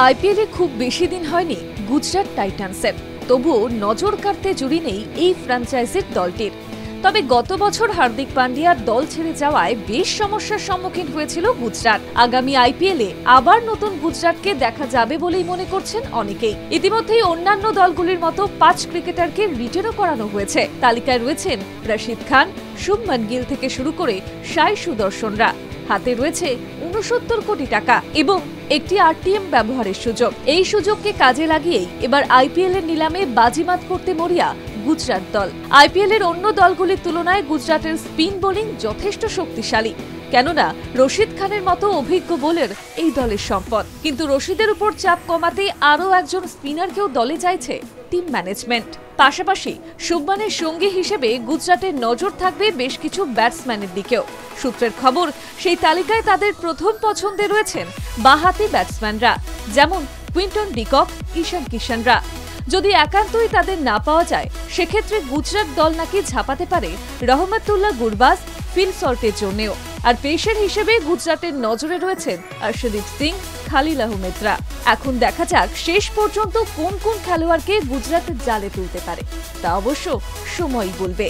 আইপিএলে খুব বেশি দিন হয়নি গুজরাট টাইটান্সের, তবুও নজর কাড়তে জুড়ি নেই এই ফ্র্যাঞ্চাইজির দলটির। তবে গত বছর হার্দিক পান্ডিয়ার দল ছেড়ে যাওয়ায় বেশ সমস্যার সম্মুখীন হয়েছিল গুজরাট। আগামী আইপিএলে আবার নতুন গুজরাটকে দেখা যাবে বলেই মনে করছেন অনেকেই। ইতিমধ্যেই অন্যান্য দলগুলির মতো 5 ক্রিকেটারকে রিটেনও করানো হয়েছে। তালিকায় রয়েছেন রশিদ খান, শুভমান গিল থেকে শুরু করে সাই সুদর্শনরা। হাতে রয়েছে 69 কোটি টাকা এবং একটি আরটিএম ব্যবহারের সুযোগ। এই সুযোগকে কাজে লাগিয়েই এবার আইপিএল এর নিলামে বাজিমাত করতে মরিয়া গুজরাট দল। আইপিএল এর অন্য দলগুলির তুলনায় গুজরাটের স্পিন বোলিং যথেষ্ট শক্তিশালী, কেননা রশিদ খানের মতো অভিজ্ঞ বোলার এই দলের সম্পদ। কিন্তু রশিদের উপর চাপ কমাতে আরও একজন স্পিনারকেও দলে চাইছে টিম ম্যানেজমেন্ট। পাশাপাশি শুভমানের সঙ্গী হিসেবে গুজরাটের নজর থাকবে বেশ কিছু ব্যাটসম্যানের দিকেও। সূত্রের খবর, সেই তালিকায় তাদের প্রথম পছন্দে রয়েছেন বাঁহাতি ব্যাটসম্যানরা, যেমন কুইন্টন ডিকক, ঈশান কিষানরা। যদি একান্তই তাদের না পাওয়া যায়, সেক্ষেত্রে গুজরাট দল নাকি ঝাঁপাতে পারে রহমতুল্লাহ গুরবাজ, ফিল সল্টের জন্যও। আর পেসার হিসেবে গুজরাটের নজরে রয়েছেন অর্শদীপ সিং, খালিল আহমেদরা। এখন দেখা যাক শেষ পর্যন্ত কোন কোন খেলোয়াড়কে গুজরাট জালে তুলতে পারে, তা অবশ্য সময়ই বলবে।